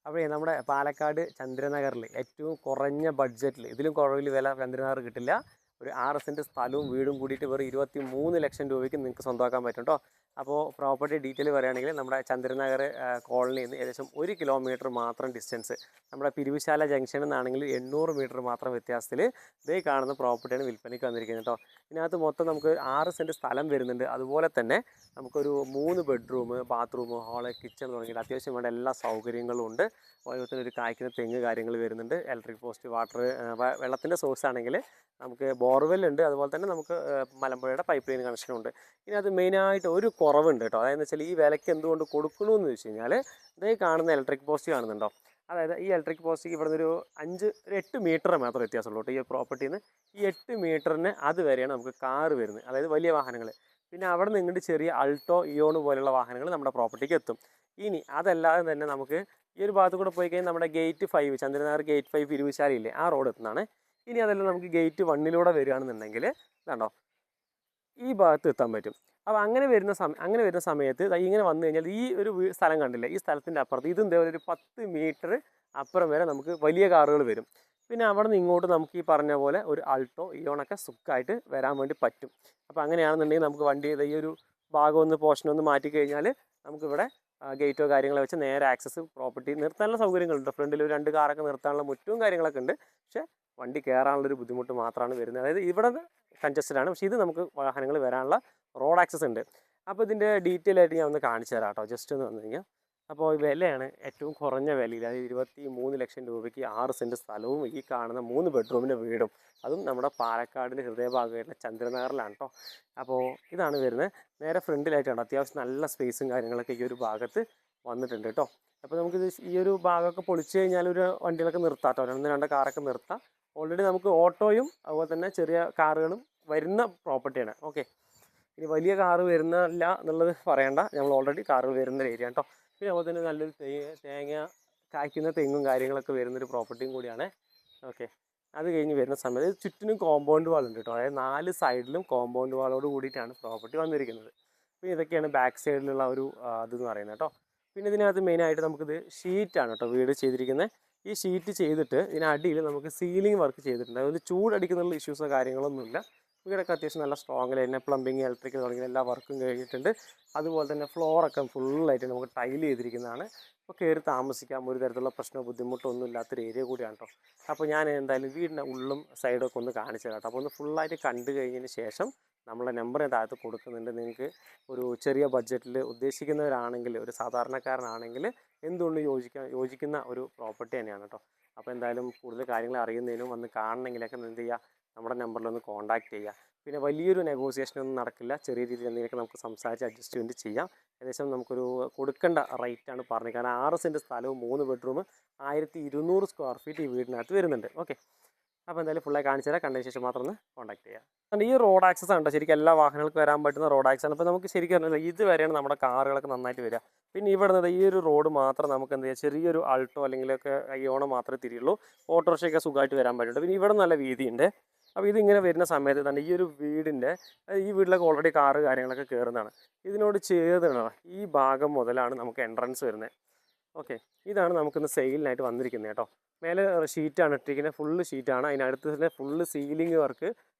അപ്പോൾ നമ്മുടെ പാലക്കാട് ചന്ദ്രനഗറിൽ ഏറ്റവും കുറഞ്ഞ ബഡ്ജറ്റിൽ ഇതിലും കുറവിൽ വില ചന്ദ്രനഗർ കിട്ടില്ല. ഒരു 6 സെൻറ്റ് സ്ഥലവും വീടും കൂടിയിട്ട് വെറും 23 ലക്ഷം രൂപയ്ക്ക് നിങ്ങൾക്ക് സ്വന്തമാക്കാൻ പറ്റും കേട്ടോ. അപ്പോൾ പ്രോപ്പർട്ടി ഡീറ്റെയിൽ പറയുകയാണെങ്കിൽ നമ്മുടെ ചന്ദ്രനഗർ കോളനിയിൽ നിന്ന് ഏകദേശം 1 കിലോമീറ്റർ മാത്രം ഡിസ്റ്റൻസ്, നമ്മുടെ പിരിവുശാല ജംഗ്ഷനിൽ നിന്നാണെങ്കിൽ 800 മീറ്റർ മാത്രം വ്യത്യാസത്തിൽ ഇതേ കാണുന്ന പ്രോപ്പർട്ടിയാണ് വിൽപ്പനയ്ക്ക് വന്നിരിക്കുന്നത് കേട്ടോ. ഇതിനകത്ത് മൊത്തം നമുക്ക് 6 സെൻറ്റ് സ്ഥലം വരുന്നുണ്ട്. അതുപോലെ തന്നെ നമുക്കൊരു 3 ബെഡ്റൂം, ബാത്റൂം, ഹാള്, കിച്ചൺ തുടങ്ങിയിട്ട് അത്യാവശ്യം വേണ്ട എല്ലാ സൗകര്യങ്ങളും ഉണ്ട്. അതുപോലെ തന്നെ ഒരു കായ്ക്കുന്ന തെങ്ങ് കാര്യങ്ങൾ വരുന്നുണ്ട്. ഇലക്ട്രിക് പോസ്റ്റ്, വാട്ടർ, വെള്ളത്തിൻ്റെ സോഴ്സ് ആണെങ്കിൽ നമുക്ക് ബോർവെൽ ഉണ്ട്. അതുപോലെ തന്നെ നമുക്ക് മലമ്പുഴയുടെ പൈപ്പ് ലൈൻ കണക്ഷനും ഉണ്ട്. ഇനി അത് മെയിനായിട്ട് ഒരു കുറവുണ്ട് കേട്ടോ. അതായത് വെച്ചാൽ ഈ വിലയ്ക്ക് എന്തുകൊണ്ട് കൊടുക്കണമെന്ന് വെച്ച് കഴിഞ്ഞാൽ ഇതേ കാണുന്ന ഇലക്ട്രിക് പോസ്റ്റ് കാണുന്നുണ്ടോ? അതായത് ഈ ഇലക്ട്രിക് പോസ്റ്റ് ഇവിടെ നിന്നൊരു 8 മീറ്റർ മാത്രമേ വ്യത്യാസമുള്ളൂ കേട്ടോ. ഈ പ്രോപ്പർട്ടിയിൽ നിന്ന് ഈ 8 മീറ്ററിന് അതുവരെയാണ് നമുക്ക് കാറ് വരുന്നത്, അതായത് വലിയ വാഹനങ്ങൾ. പിന്നെ അവിടെ നിന്ന് ഇങ്ങോട്ട് ചെറിയ അൾട്ടോ, ഇയോൺ പോലെയുള്ള വാഹനങ്ങൾ നമ്മുടെ പ്രോപ്പർട്ടിക്ക് എത്തും. ഇനി അതല്ലാതെ തന്നെ നമുക്ക് ഈ ഒരു ഭാഗത്ത് കൂടെ പോയി കഴിഞ്ഞാൽ നമ്മുടെ ഗേറ്റ് 5, ചന്ദ്രനഗർ ഗേറ്റ് 5 പിരിവുശാലയില്ലേ, ആ റോഡ് എത്തുന്നതാണ്. ഇനി അതെല്ലാം നമുക്ക് ഗേറ്റ് 1 വരികയാണെന്നുണ്ടെങ്കിൽ ഇതാണ്ടോ ഈ ഭാഗത്ത് എത്താൻ പറ്റും. അപ്പോൾ അങ്ങനെ വരുന്ന സമയത്ത് ഇങ്ങനെ വന്നു കഴിഞ്ഞാൽ ഈ ഒരു സ്ഥലം കണ്ടില്ലേ, ഈ സ്ഥലത്തിൻ്റെ അപ്പുറത്ത് ഇതും ഇതേപോലെ ഒരു 10 മീറ്റർ അപ്പുറം വരെ നമുക്ക് വലിയ കാറുകൾ വരും. പിന്നെ അവിടെ നിന്ന് ഇങ്ങോട്ട് നമുക്ക് ഈ പറഞ്ഞ പോലെ ഒരു ആൾട്ടോ, ഇയോണൊക്കെ സുഖമായിട്ട് വരാൻ വേണ്ടി പറ്റും. അപ്പോൾ അങ്ങനെയാണെന്നുണ്ടെങ്കിൽ നമുക്ക് വണ്ടി ഈ ഒരു ഭാഗം ഒന്ന് പോർഷനൊന്ന് മാറ്റി കഴിഞ്ഞാൽ നമുക്കിവിടെ ഗേറ്റോ കാര്യങ്ങളോ വെച്ച് നേരെ ആക്സസ് പ്രോപ്പർട്ടി നിർത്താനുള്ള സൗകര്യങ്ങളുണ്ട്. ഫ്രണ്ടിൽ ഒരു 2 കാറൊക്കെ നിർത്താനുള്ള മുറ്റവും കാര്യങ്ങളൊക്കെ ഉണ്ട്. പക്ഷേ വണ്ടി കയറാനുള്ളൊരു ബുദ്ധിമുട്ട് മാത്രമാണ് വരുന്നത്. അതായത് ഇവിടെ കൺജസ്റ്റഡ് ആണ്, പക്ഷേ ഇത് നമുക്ക് വാഹനങ്ങൾ വരാനുള്ള റോഡ് ആക്സസ് ഉണ്ട്. അപ്പോൾ ഇതിൻ്റെ ഡീറ്റെയിൽ ആയിട്ട് ഞാൻ ഒന്ന് കാണിച്ചു തരാം കേട്ടോ, ജസ്റ്റ് ഒന്ന് വന്നു കഴിഞ്ഞാൽ. അപ്പോൾ വിലയാണ് ഏറ്റവും കുറഞ്ഞ വിലയിൽ, അതായത് 23 ലക്ഷം രൂപയ്ക്ക് 6 സെൻറ്റ് സ്ഥലവും ഈ കാണുന്ന 3 ബെഡ്റൂമിൻ്റെ വീടും, അതും നമ്മുടെ പാലക്കാടിൻ്റെ ഹൃദയഭാഗമായിട്ടുള്ള ചന്ദ്രനഗറിലാണ് കേട്ടോ. അപ്പോൾ ഇതാണ് വരുന്നത്. നേരെ ഫ്രണ്ടിലായിട്ടാണ് അത്യാവശ്യം നല്ല സ്പേസും കാര്യങ്ങളൊക്കെ ഈ ഒരു ഭാഗത്ത് വന്നിട്ടുണ്ട് കേട്ടോ. അപ്പോൾ നമുക്കിത് ഈ ഒരു ഭാഗമൊക്കെ പൊളിച്ച് കഴിഞ്ഞാൽ ഒരു വണ്ടികളൊക്കെ നിർത്താം കേട്ടോ, 1-2 കാറൊക്കെ നിർത്താം. ഓൾറെഡി നമുക്ക് ഓട്ടോയും അതുപോലെ തന്നെ ചെറിയ കാറുകളും വരുന്ന പ്രോപ്പർട്ടിയാണ്. ഓക്കെ, ഇനി വലിയ കാറ് വരുന്നില്ല എന്നുള്ളത് പറയണ്ട, നമ്മൾ ഓൾറെഡി കാറ് വരുന്ന ഏരിയ കേട്ടോ. പിന്നെ അതുപോലെ തന്നെ നല്ലൊരു തേങ്ങ കായ്ക്കുന്ന തെങ്ങും കാര്യങ്ങളൊക്കെ വരുന്നൊരു പ്രോപ്പർട്ടിയും കൂടിയാണ്. ഓക്കെ, അത് കഴിഞ്ഞ് വരുന്ന സമയത്ത് ചുറ്റിനും കോമ്പൗണ്ട് വാളുണ്ട് കേട്ടോ. അതായത് 4 സൈഡിലും കോമ്പൗണ്ട് വാളോട് കൂടിയിട്ടാണ് പ്രോപ്പർട്ടി വന്നിരിക്കുന്നത്. പിന്നെ ഇതൊക്കെയാണ് ബാക്ക് സൈഡിലുള്ള ഒരു ഇതെന്ന് പറയുന്നത് കേട്ടോ. പിന്നെ ഇതിനകത്ത് മെയിനായിട്ട് നമുക്കിത് ഷീറ്റാണ് കേട്ടോ വീട് ചെയ്തിരിക്കുന്നത്. ഈ ഷീറ്റ് ചെയ്തിട്ട് ഇതിനടിയിൽ നമുക്ക് സീലിംഗ് വർക്ക് ചെയ്തിട്ടുണ്ട്. അതുകൊണ്ട് ചൂടടിക്കുന്നുള്ള ഇഷ്യൂസോ കാര്യങ്ങളൊന്നുമില്ല. വീടൊക്കെ അത്യാവശ്യം നല്ല സ്ട്രോങ്ങിൽ തന്നെ പ്ലംബിങ്, ഇലക്ട്രിക് തുടങ്ങിയ എല്ലാ വർക്കും കഴിഞ്ഞിട്ടുണ്ട്. അതുപോലെ തന്നെ ഫ്ലോറൊക്കെ ഫുള്ളായിട്ട് നമുക്ക് ടൈൽ ചെയ്തിരിക്കുന്നതാണ്. അപ്പോൾ കയറി താമസിക്കാം, ഒരു തരത്തിലുള്ള പ്രശ്നമോ ബുദ്ധിമുട്ടോ ഒന്നും ഇല്ലാത്തൊരു ഏരിയ കൂടിയാണ് കേട്ടോ. അപ്പോൾ ഞാൻ എന്തായാലും വീടിൻ്റെ ഉള്ളും സൈഡൊക്കെ ഒന്ന് കാണിച്ചു തരാം കേട്ടോ. അപ്പോൾ ഒന്ന് ഫുള്ളായിട്ട് കണ്ടു കഴിഞ്ഞതിന് ശേഷം നമ്മളെ നമ്പർ താഴത്ത് കൊടുക്കുന്നുണ്ട്. നിങ്ങൾക്ക് ഒരു ചെറിയ ബഡ്ജറ്റിൽ ഉദ്ദേശിക്കുന്നവരാണെങ്കിൽ, ഒരു സാധാരണക്കാരനാണെങ്കിൽ എന്തുകൊണ്ട് യോജിക്കുന്ന ഒരു പ്രോപ്പർട്ടി തന്നെയാണ് കേട്ടോ. അപ്പോൾ എന്തായാലും കൂടുതൽ കാര്യങ്ങൾ അറിയുന്നതിനും വന്ന് കാണണമെങ്കിലൊക്കെ എന്ത് ചെയ്യുക, നമ്മുടെ നമ്പറിലൊന്ന് കോൺടാക്റ്റ് ചെയ്യുക. പിന്നെ വലിയൊരു നെഗോസിയേഷനൊന്നും നടക്കില്ല, ചെറിയ രീതിയിൽ എന്തെങ്കിലുമൊക്കെ നമുക്ക് സംസാരിച്ച് അഡ്ജസ്റ്റ്മെൻറ്റ് ചെയ്യാം. ഏകദേശം നമുക്കൊരു കൊടുക്കേണ്ട റേറ്റാണ് പറഞ്ഞത്. കാരണം 6 സെൻറ്റ് സ്ഥലവും 3 ബെഡ്റൂം 1200 സ്ക്വയർ ഫീറ്റ് ഈ വീടിനകത്ത് വരുന്നുണ്ട്. ഓക്കെ, അപ്പോൾ എന്തായാലും ഫുള്ളായി കാണിച്ചു തരാം. കണ്ടതിന് ശേഷം മാത്രം ഒന്ന് കോൺടാക്ട് ചെയ്യാം. അതുകൊണ്ട് ഈ റോഡ് ആക്സസ് ആണ് ശരിക്കും എല്ലാ വാഹനങ്ങൾക്ക് വരാൻ പറ്റുന്ന റോഡ് ആക്സസ് ആണ്. അപ്പോൾ നമുക്ക് ശരിക്കും പറഞ്ഞാൽ ഇതുവരെയാണ് നമ്മുടെ കാറുകളൊക്കെ നന്നായിട്ട് വരിക. പിന്നെ ഇവിടെ നിന്ന് ഈ ഒരു റോഡ് മാത്രം നമുക്ക് എന്ത് ചെയ്യാം, ചെറിയൊരു ആൾട്ടോ അല്ലെങ്കിലൊക്കെ ഇയോണോ മാത്രമേ തിരിയുള്ളൂ. ഓട്ടോറിക്ഷയൊക്കെ സുഖമായിട്ട് വരാൻ പറ്റുള്ളൂ. പിന്നെ ഇവിടെ നല്ല വീതിയുണ്ട്. അപ്പോൾ ഇതിങ്ങനെ വരുന്ന സമയത്ത് തന്നെ ഈ ഒരു ഈ വീട്ടിലൊക്കെ ഓൾറെഡി കാറ് കാര്യങ്ങളൊക്കെ കയറുന്നതാണ്. ഇതിനോട് ചേർന്നാണ് ഈ ഭാഗം മുതലാണ് നമുക്ക് എൻട്രൻസ് വരുന്നത്. ഓക്കെ, ഇതാണ് നമുക്കിന്ന് സെയിലിനായിട്ട് വന്നിരിക്കുന്നത് കേട്ടോ. മേലെ ഷീറ്റാണ് ഇട്ടിരിക്കുന്നത്, ഫുള്ള് ഷീറ്റാണ്. അതിനടുത്ത് തന്നെ ഫുള്ള് സീലിംഗ് വർക്ക്,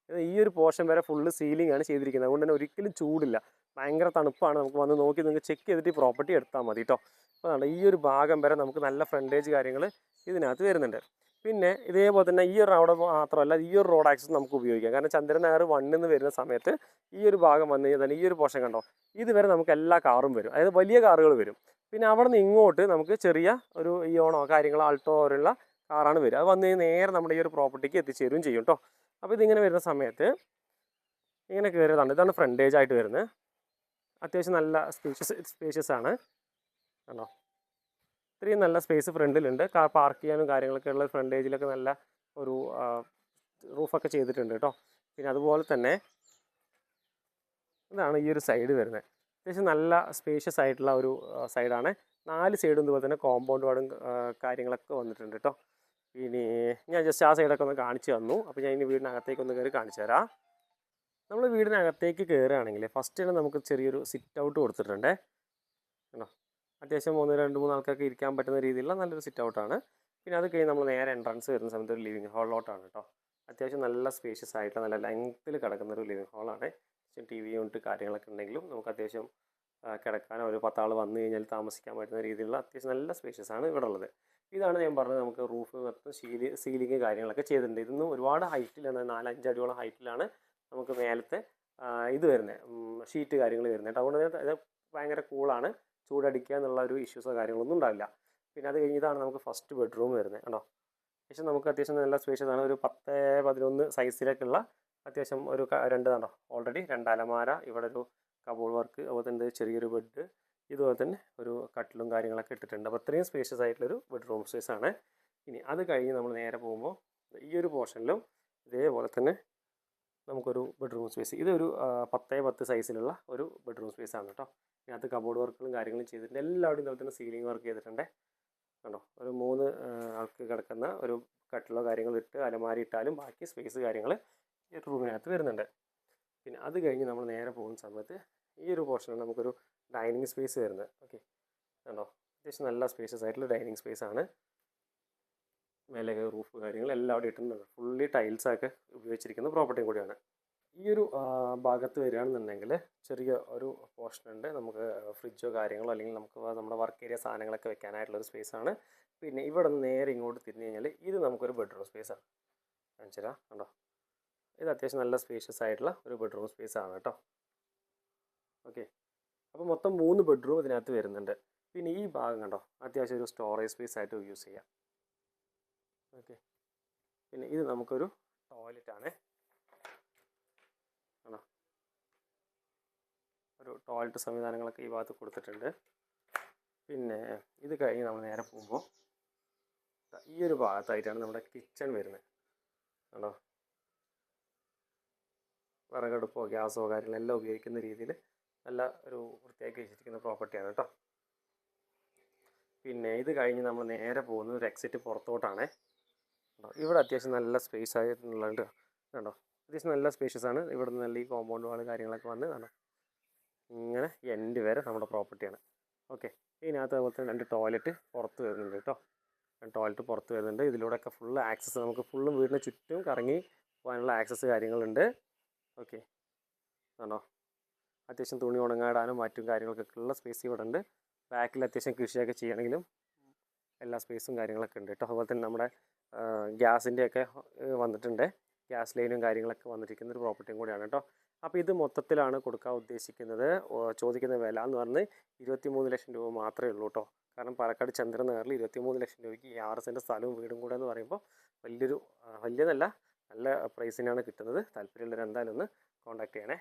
ഈ ഒരു പോർഷൻ വരെ ഫുള്ള് സീലിംഗ് ആണ് ചെയ്തിരിക്കുന്നത്. അതുകൊണ്ട് തന്നെ ഒരിക്കലും ചൂടില്ല, ഭയങ്കര തണുപ്പാണ്. നമുക്ക് വന്ന് നോക്കി നിങ്ങൾക്ക് ചെക്ക് ചെയ്തിട്ട് ഈ പ്രോപ്പർട്ടി എടുത്താൽ മതി കേട്ടോ. അപ്പോൾ അതാണ് ഈ ഒരു ഭാഗം വരെ നമുക്ക് നല്ല ഫ്രണ്ടേജ് കാര്യങ്ങൾ ഇതിനകത്ത് വരുന്നുണ്ട്. പിന്നെ ഇതേപോലെ തന്നെ ഈ ഒരു റോഡ് മാത്രമല്ല, ഈ ഒരു റോഡ് ആക്സസ് നമുക്ക് ഉപയോഗിക്കാം. കാരണം ചന്ദ്രനഗർ 1 വരുന്ന സമയത്ത് ഈ ഒരു ഭാഗം വന്നു കഴിഞ്ഞാൽ തന്നെ ഈ ഒരു പോർഷൻ കണ്ടോ, ഇതുവരെ നമുക്ക് എല്ലാ കാറും വരും, അതായത് വലിയ കാറുകൾ വരും. പിന്നെ അവിടെ നിന്ന് ഇങ്ങോട്ട് നമുക്ക് ചെറിയ ഒരു ഇയോണോ കാര്യങ്ങളോ ആൾട്ടോ പോലുള്ള കാറാണ് വരിക. അത് വന്നു കഴിഞ്ഞാൽ നേരെ നമ്മുടെ ഈ ഒരു പ്രോപ്പർട്ടിക്ക് എത്തിച്ചേരുകയും ചെയ്യും കേട്ടോ. അപ്പോൾ ഇതിങ്ങനെ വരുന്ന സമയത്ത് ഇങ്ങനെ കയറിയതാണ്. ഇതാണ് ഫ്രണ്ടേജ് ആയിട്ട് വരുന്നത്. അത്യാവശ്യം നല്ല സ്പേഷ്യസ് ആണ് കണ്ടോ. ഇത്രയും നല്ല സ്പേസ് ഫ്രണ്ടിലുണ്ട്. കാർ പാർക്ക് ചെയ്യാനും കാര്യങ്ങളൊക്കെ ഉള്ള ഫ്രണ്ടേജിലൊക്കെ നല്ല ഒരു റൂഫൊക്കെ ചെയ്തിട്ടുണ്ട് കേട്ടോ. പിന്നെ അതുപോലെ തന്നെ ഇതാണ് ഈ ഒരു സൈഡ് വരുന്നത്. അത്യാവശ്യം നല്ല സ്പേഷ്യസ് ആയിട്ടുള്ള ഒരു സൈഡാണ്. 4 സൈഡും ഇതുപോലെ തന്നെ കോമ്പൗണ്ട് വാർഡും കാര്യങ്ങളൊക്കെ വന്നിട്ടുണ്ട് കേട്ടോ. ഇനി ഞാൻ ജസ്റ്റ് ആ സൈഡൊക്കെ ഒന്ന് കാണിച്ചു തന്നു. അപ്പോൾ ഞാൻ ഇനി വീടിനകത്തേക്കൊന്ന് കയറി കാണിച്ചു തരാം. നമ്മൾ വീടിനകത്തേക്ക് കയറുകയാണെങ്കിൽ ഫസ്റ്റ് തന്നെ നമുക്ക് ചെറിയൊരു സിറ്റ് ഔട്ട് കൊടുത്തിട്ടുണ്ട് കേട്ടോ. അത്യാവശ്യം 1 2 3 ആൾക്കാർക്ക് ഇരിക്കാൻ പറ്റുന്ന രീതിയിലുള്ള നല്ലൊരു സിറ്റ് ഔട്ടാണ്. പിന്നെ അത് കഴിഞ്ഞ് നമ്മൾ നേരെ എൻട്രൻസ് വരുന്ന സമയത്ത് ഒരു ലിവിങ് ഹാളിലോട്ടാണ് കേട്ടോ. അത്യാവശ്യം നല്ല സ്പേഷ്യസ് ആയിട്ടുള്ള നല്ല ലെങ്ത്തിൽ കിടക്കുന്ന ഒരു ലിവിങ് ഹാളാണ്. ടി വി യൂണിറ്റ് കാര്യങ്ങളൊക്കെ ഉണ്ടെങ്കിലും നമുക്ക് അത്യാവശ്യം കിടക്കാനോ ഒരു 10 ആൾ വന്നു കഴിഞ്ഞാൽ താമസിക്കാൻ പറ്റുന്ന രീതിയിലുള്ള അത്യാവശ്യം നല്ല സ്പേഷ്യസ് ആണ് ഇവിടെ ഉള്ളത്. ഇതാണ് ഞാൻ പറഞ്ഞത്, നമുക്ക് റൂഫ് മൊത്തം സീലിംഗ് കാര്യങ്ങളൊക്കെ ചെയ്തിട്ടുണ്ട്. ഇതൊന്നും ഒരുപാട് ഹൈറ്റിലാണ്, 4 5 അടിയോളം ഹൈറ്റിലാണ് നമുക്ക് മേലത്തെ ഇത് വരുന്നത്, ഷീറ്റ് കാര്യങ്ങൾ വരുന്നത്. അതുകൊണ്ട് തന്നെ ഇത് ഭയങ്കര കൂളാണ്, ചൂടടിക്കുക എന്നുള്ള ഒരു ഇഷ്യൂസോ കാര്യങ്ങളൊന്നും ഉണ്ടാവില്ല. പിന്നെ അത് കഴിഞ്ഞതാണ് നമുക്ക് ഫസ്റ്റ് ബെഡ്റൂം വരുന്നത് കണ്ടോ. അത്യാവശ്യം നമുക്ക് അത്യാവശ്യം നല്ല സ്പേഷ്യസ് ആണ്. ഒരു 10 11 സൈസിലേക്കുള്ള അത്യാവശ്യം ഒരു 2 കണ്ടോ ഓൾറെഡി 2 അലമാര, ഇവിടെ ഒരു കബോർഡ് വർക്ക്, അതുപോലെ തന്നെ ചെറിയൊരു ബെഡ്, ഇതുപോലെ തന്നെ ഒരു കട്ടിലും കാര്യങ്ങളൊക്കെ ഇട്ടിട്ടുണ്ട്. അപ്പോൾ അത്രയും സ്പേഷ്യസ് ആയിട്ടുള്ളൊരു ബെഡ്റൂം സ്പേസ് ആണ്. ഇനി അത് കഴിഞ്ഞ് നമ്മൾ നേരെ പോകുമ്പോൾ ഈ ഒരു പോർഷനിലും ഇതേപോലെ തന്നെ നമുക്കൊരു ബെഡ്റൂം സ്പേസ്, ഇതൊരു 10 10 സൈസിലുള്ള ഒരു ബെഡ്റൂം സ്പേസ് ആണ് കേട്ടോ. ഇതിനകത്ത് കബോർഡ് വർക്കുകളും കാര്യങ്ങളും ചെയ്തിട്ടുണ്ട്. എല്ലാവരുടെയും ഇതുപോലെ തന്നെ സീലിംഗ് വർക്ക് ചെയ്തിട്ടുണ്ട് കണ്ടോ. ഒരു 3 ആൾക്ക് കിടക്കുന്ന ഒരു കട്ടിലോ കാര്യങ്ങളോ ഇട്ട് അലമാരി ഇട്ടാലും ബാക്കി സ്പേസ് കാര്യങ്ങൾ ഈ റൂമിനകത്ത് വരുന്നുണ്ട്. പിന്നെ അത് കഴിഞ്ഞ് നമ്മൾ നേരെ പോകുന്ന സമയത്ത് ഈ ഒരു പോർഷനിൽ നമുക്കൊരു ഡൈനിങ് സ്പേസ് വരുന്നത്. ഓക്കെ കണ്ടോ, അത്യാവശ്യം നല്ല സ്പേഷ്യസ് ആയിട്ടുള്ള ഡൈനിങ് സ്പേസ് ആണ്. മേലെ റൂഫ് കാര്യങ്ങൾ എല്ലാം അവിടെ ഇട്ടിട്ടുണ്ട്. ഫുള്ളി ടൈൽസൊക്കെ ഉപയോഗിച്ചിരിക്കുന്ന പ്രോപ്പർട്ടിയും കൂടിയാണ്. ഈ ഒരു ഭാഗത്ത് വരികയാണെന്നുണ്ടെങ്കിൽ ചെറിയ ഒരു പോർഷൻ ഉണ്ട്, നമുക്ക് ഫ്രിഡ്ജോ കാര്യങ്ങളോ അല്ലെങ്കിൽ നമുക്ക് നമ്മുടെ വർക്ക് ഏരിയ സാധനങ്ങളൊക്കെ വെക്കാനായിട്ടുള്ളൊരു സ്പേസാണ്. പിന്നെ ഇവിടെ നിന്ന് നേരെ ഇങ്ങോട്ട് തിരിഞ്ഞ് കഴിഞ്ഞാൽ ഇത് നമുക്കൊരു ബെഡ്റൂം സ്പേസാണ്. കാണിച്ചു തരാം കണ്ടോ. ഇത് അത്യാവശ്യം നല്ല സ്പേഷ്യസ് ആയിട്ടുള്ള ഒരു ബെഡ്റൂം സ്പേസ് ആണ് കേട്ടോ. ഓക്കെ, അപ്പോൾ മൊത്തം 3 ബെഡ്റൂം ഇതിനകത്ത് വരുന്നുണ്ട്. പിന്നെ ഈ ഭാഗം കണ്ടോ അത്യാവശ്യം ഒരു സ്റ്റോറേജ് സ്പേസ് ആയിട്ട് യൂസ് ചെയ്യാം. ഓക്കെ, പിന്നെ ഇത് നമുക്കൊരു ടോയ്ലറ്റാണ് ആണോ. ഒരു ടോയ്ലറ്റ് സംവിധാനങ്ങളൊക്കെ ഈ ഭാഗത്ത് കൊടുത്തിട്ടുണ്ട്. പിന്നെ ഇത് കഴിഞ്ഞ് നമ്മൾ നേരെ പോകുമ്പോൾ ഈ ഒരു ഭാഗത്തായിട്ടാണ് നമ്മുടെ കിച്ചൺ വരുന്നത് ആണോ. വിറകടുപ്പോ ഗ്യാസോ കാര്യങ്ങളെല്ലാം ഉപയോഗിക്കുന്ന രീതിയിൽ നല്ല ഒരു വൃത്തിയാക്കി വെച്ചിരിക്കുന്ന പ്രോപ്പർട്ടിയാണ് കേട്ടോ. പിന്നെ ഇത് കഴിഞ്ഞ് നമ്മൾ നേരെ പോകുന്നത് ഒരു എക്സിറ്റ് പുറത്തോട്ടാണ്. ഇവിടെ അത്യാവശ്യം നല്ല സ്പേസ് ആയിട്ടുള്ളത് കണ്ടോ. അത്യാവശ്യം നല്ല സ്പേഷ്യസ് ആണ്. ഇവിടെ നിന്ന് നല്ല ഈ കോമ്പൗണ്ട് വാൾ കാര്യങ്ങളൊക്കെ വന്ന് കണ്ടോ ഇങ്ങനെ എൻഡ് വരെ നമ്മുടെ പ്രോപ്പർട്ടിയാണ്. ഓക്കെ, ഇതിനകത്ത് അതുപോലെ തന്നെ 2 ടോയ്ലറ്റ് പുറത്ത് വരുന്നുണ്ട് കേട്ടോ. 2 ടോയ്ലറ്റ് പുറത്ത് വരുന്നുണ്ട്. ഇതിലൂടെയൊക്കെ ഫുള്ള് ആക്സസ്, നമുക്ക് ഫുള്ളും വീടിന് ചുറ്റും കറങ്ങി പോകാനുള്ള ആക്സസ് കാര്യങ്ങളുണ്ട്. ഓക്കെ ആണോ, അത്യാവശ്യം തുണി ഉണങ്ങാടാനും മറ്റും കാര്യങ്ങൾക്കൊക്കെ ഉള്ള സ്പേസ് ഇവിടെ ഉണ്ട്. ബാക്കിൽ അത്യാവശ്യം കൃഷിയൊക്കെ ചെയ്യണമെങ്കിലും എല്ലാ സ്പേസും കാര്യങ്ങളൊക്കെ ഉണ്ട് കേട്ടോ. അതുപോലെ തന്നെ നമ്മുടെ ഗ്യാസിൻ്റെയൊക്കെ വന്നിട്ടുണ്ട്, ഗ്യാസ് ലൈനും കാര്യങ്ങളൊക്കെ വന്നിരിക്കുന്ന ഒരു പ്രോപ്പർട്ടിയും കൂടിയാണ് കേട്ടോ. അപ്പോൾ ഇത് മൊത്തത്തിലാണ് കൊടുക്കാൻ ഉദ്ദേശിക്കുന്നത്. ചോദിക്കുന്ന വില എന്ന് പറഞ്ഞ് 23 ലക്ഷം രൂപ മാത്രമേ ഉള്ളൂ കേട്ടോ. കാരണം പാലക്കാട് ചന്ദ്രനഗറിൽ 23 ലക്ഷം രൂപയ്ക്ക് ഈ 6 സെൻറ്റ് സ്ഥലവും വീടും കൂടെ എന്ന് പറയുമ്പോൾ വലിയൊരു വലിയതല്ല, നല്ല പ്രൈസിനാണ് കിട്ടുന്നത്. താല്പര്യമുള്ളവർ എന്തായാലും ഒന്ന് കോൺടാക്ട് ചെയ്യണേ.